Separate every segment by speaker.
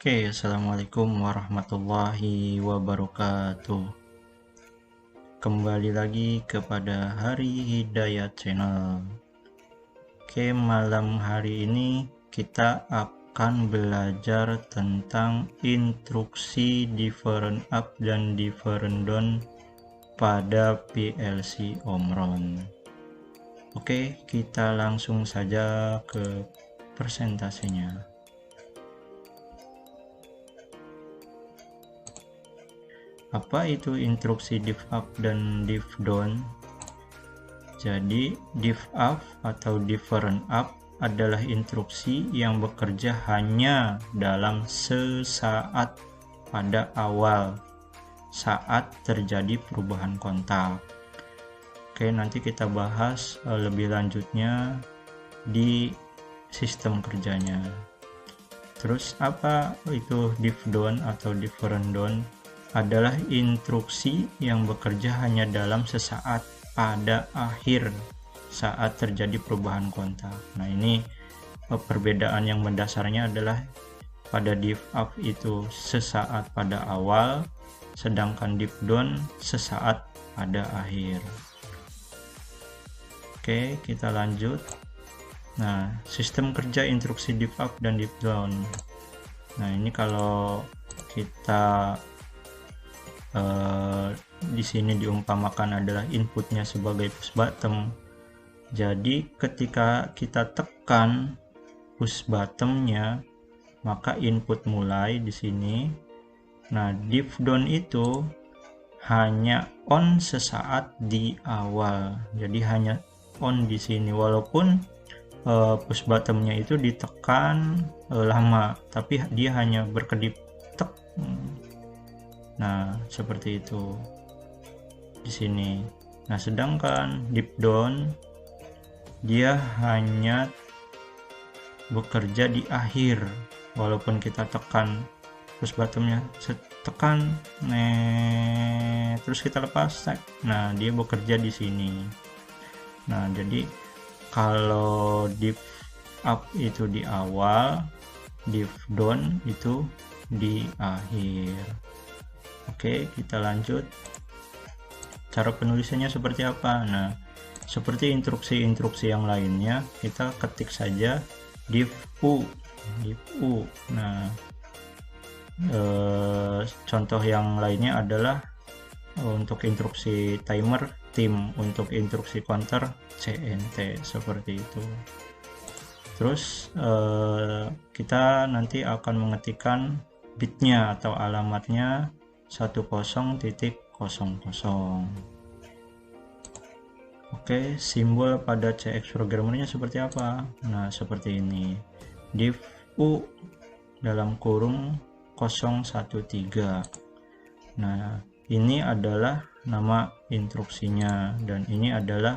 Speaker 1: Oke, assalamualaikum warahmatullahi wabarakatuh. Kembali lagi kepada Hari Hidayat Channel. Oke, malam hari ini kita akan belajar tentang instruksi different up dan different down pada PLC Omron. Oke, kita langsung saja ke presentasinya. Apa itu instruksi diff up dan diff down? Jadi diff up atau different up adalah instruksi yang bekerja hanya dalam sesaat pada awal saat terjadi perubahan kontak. Oke, nanti kita bahas lebih lanjutnya di sistem kerjanya. Terus apa itu diff down atau different down? Adalah instruksi yang bekerja hanya dalam sesaat pada akhir saat terjadi perubahan kontak. Nah, ini perbedaan yang mendasarnya adalah pada diff up itu sesaat pada awal, sedangkan diff down sesaat pada akhir. Oke, kita lanjut. Nah, sistem kerja instruksi diff up dan diff down. Nah, ini kalau kita di sini diumpamakan adalah inputnya sebagai push button. Jadi ketika kita tekan push buttonnya, maka input mulai di sini. Nah, diff down itu hanya on sesaat di awal. Jadi hanya on di sini, walaupun push buttonnya itu ditekan lama, tapi dia hanya berkedip tek. Nah, seperti itu di sini. Nah, sedangkan diff down dia hanya bekerja di akhir, walaupun kita tekan push buttonnya, tekan terus kita lepas. Nah, dia bekerja di sini. Nah, jadi kalau diff up itu di awal, diff down itu di akhir. Oke, kita lanjut. Cara penulisannya seperti apa? Nah, seperti instruksi-instruksi yang lainnya, kita ketik saja diff u. Nah, contoh yang lainnya adalah untuk instruksi timer tim, untuk instruksi counter CNT, seperti itu. Terus kita nanti akan mengetikkan bitnya atau alamatnya 10.00. Oke, simbol pada CX programmernya seperti apa? Nah, seperti ini. Diff U dalam kurung 013. Nah, ini adalah nama instruksinya dan ini adalah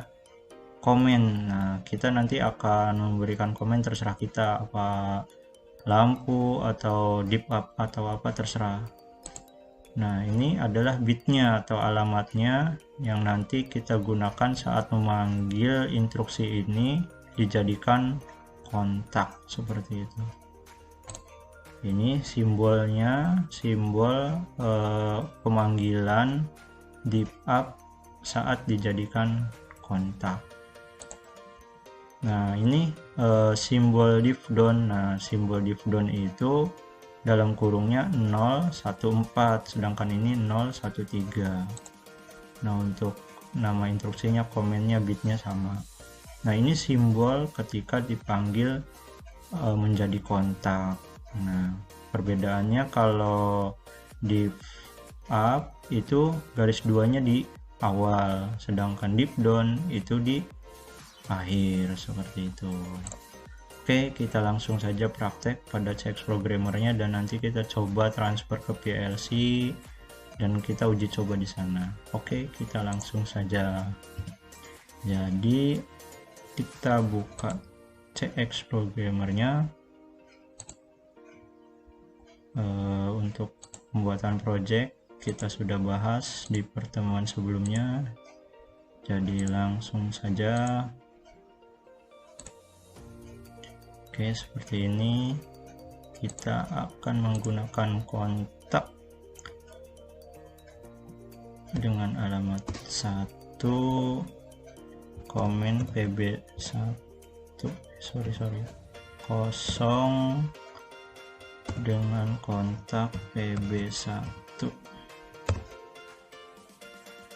Speaker 1: komen. Nah, kita nanti akan memberikan komen, terserah kita, apa lampu atau diff up atau apa, terserah. Nah, ini adalah bitnya atau alamatnya yang nanti kita gunakan saat memanggil instruksi ini dijadikan kontak, seperti itu. Ini simbolnya, simbol pemanggilan diff up saat dijadikan kontak. Nah, ini simbol diff down. Nah, simbol diff down itu dalam kurungnya 014, sedangkan ini 013. Nah, untuk nama instruksinya, komennya, bitnya sama. Nah, ini simbol ketika dipanggil menjadi kontak. Nah, perbedaannya kalau diff up itu garis duanya di awal, sedangkan diff down itu di akhir, seperti itu. Oke, kita langsung saja praktek pada CX programmernya dan nanti kita coba transfer ke PLC dan kita uji coba di sana. Oke, kita langsung saja. Jadi kita buka CX programmernya. Untuk pembuatan project kita sudah bahas di pertemuan sebelumnya, jadi langsung saja. Oke, seperti ini. kita akan menggunakan kontak dengan alamat 1 komen pb1 kosong dengan kontak pb1.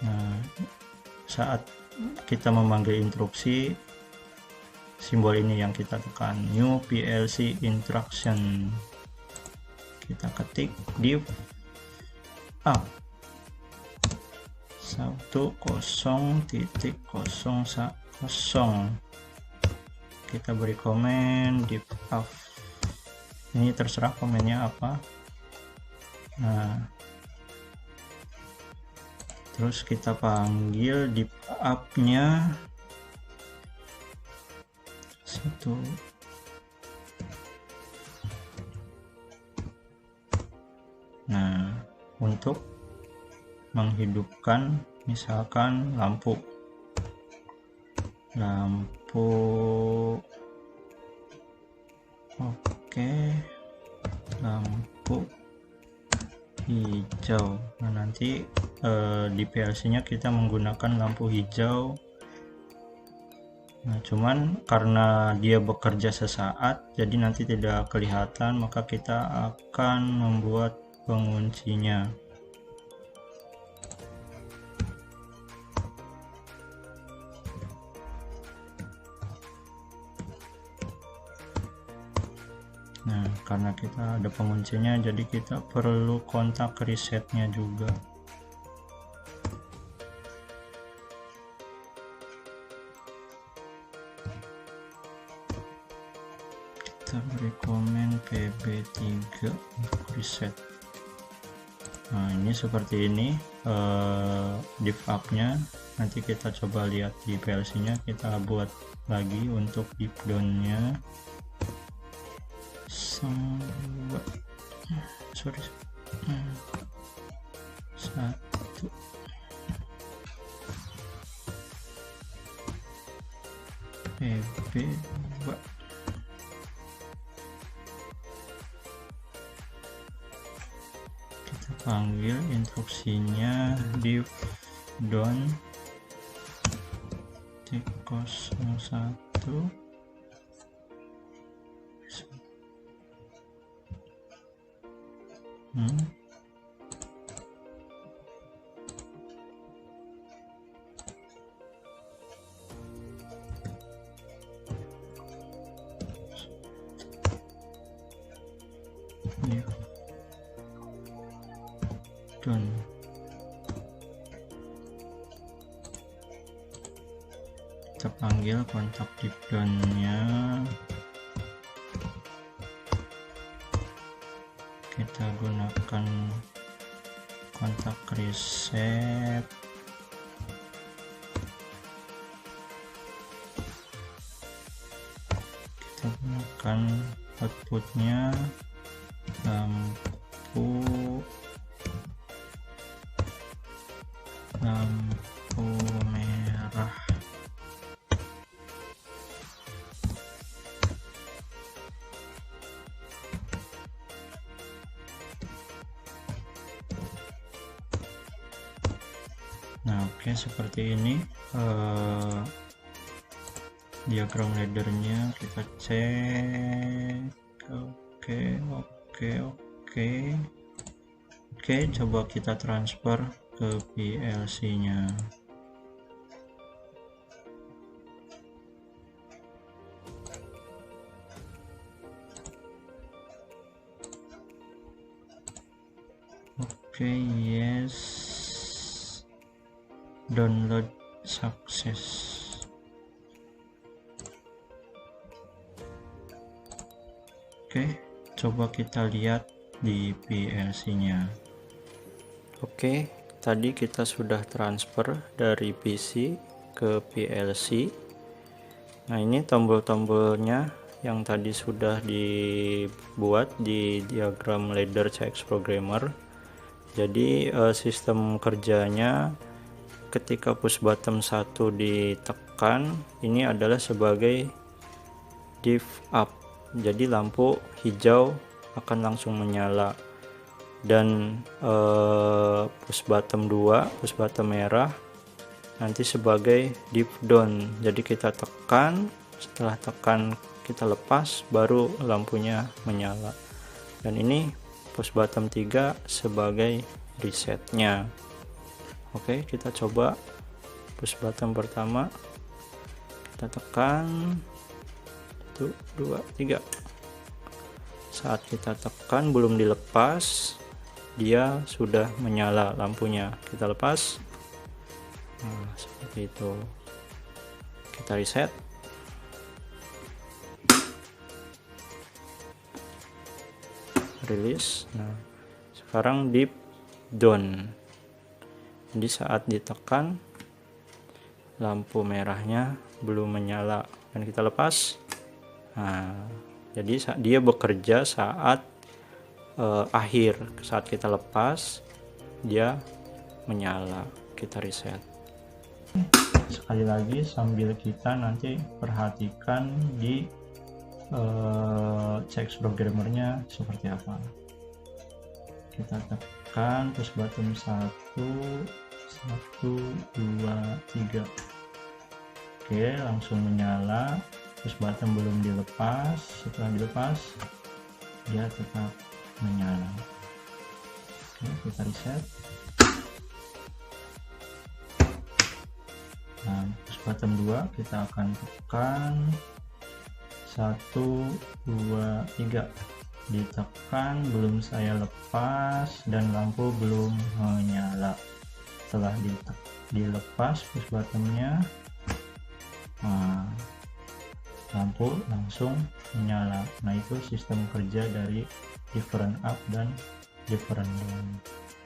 Speaker 1: Nah, saat kita memanggil instruksi, simbol ini yang kita tekan, new PLC instruction. Kita ketik div up 10.0.0. Kita beri komen div up. Ini terserah komennya apa. Nah, terus kita panggil div up-nya 1. Nah, untuk menghidupkan misalkan lampu oke, lampu hijau. Nah, nanti di PLC nya kita menggunakan lampu hijau. Nah, cuman karena dia bekerja sesaat jadi nanti tidak kelihatan, maka kita akan membuat penguncinya. Nah, karena kita ada penguncinya, jadi kita perlu kontak resetnya juga. Kita beri komen pb3 untuk reset. Nah, ini seperti ini div up-nya. Nanti kita coba lihat di PLC-nya, kita buat lagi untuk div down-nya. Satu. PB2. Kita panggil instruksinya div down 01. Done. Kita panggil kontak div down-nya. Kita gunakan kontak reset. Kita gunakan outputnya lampu merah. Nah, oke, seperti ini diagram laddernya. Kita cek. Oke, coba kita transfer ke PLC nya. Oke, yes, download sukses. Oke, coba kita lihat di PLC-nya. Oke, tadi kita sudah transfer dari PC ke PLC. Nah, ini tombol-tombolnya yang tadi sudah dibuat di diagram ladder CX Programmer. Jadi sistem kerjanya ketika push button 1 ditekan, ini adalah sebagai div up. Jadi lampu hijau akan langsung menyala. Dan push button 2, push button merah nanti sebagai div down. Jadi kita tekan, setelah tekan kita lepas baru lampunya menyala. Dan ini push button 3 sebagai resetnya. Oke, kita coba push button pertama, kita tekan 1 2 3. Saat kita tekan belum dilepas, dia sudah menyala lampunya. Kita lepas, nah seperti itu. Kita reset, release. Nah sekarang div down. Jadi saat ditekan lampu merahnya belum menyala, dan kita lepas, nah jadi dia bekerja saat akhir. Saat kita lepas dia menyala. Kita reset sekali lagi sambil kita nanti perhatikan di CX programmernya seperti apa. Kita tekan push button 1 2 3. Oke, langsung menyala. Push button belum dilepas, setelah dilepas dia tetap menyala. Oke, kita reset. Nah, push button 2 kita akan tekan 1 2 3. Ditekan, belum saya lepas dan lampu belum menyala. Setelah dilepas push buttonnya, nah, lampu langsung menyala. Nah itu sistem kerja dari different up dan different down.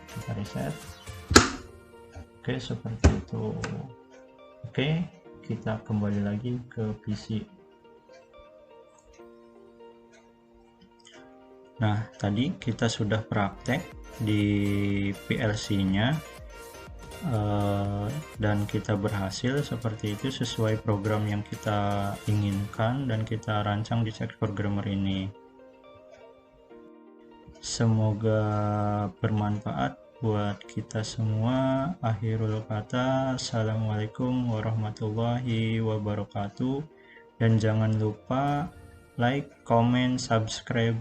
Speaker 1: Kita reset. Oke, seperti itu. Oke, kita kembali lagi ke PC. Nah tadi kita sudah praktek di PLC nya, dan kita berhasil seperti itu sesuai program yang kita inginkan dan kita rancang di CX programmer ini. Semoga bermanfaat buat kita semua. Akhirul kata, assalamualaikum warahmatullahi wabarakatuh, dan jangan lupa like, comment, subscribe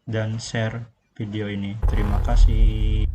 Speaker 1: dan share video ini. Terima kasih.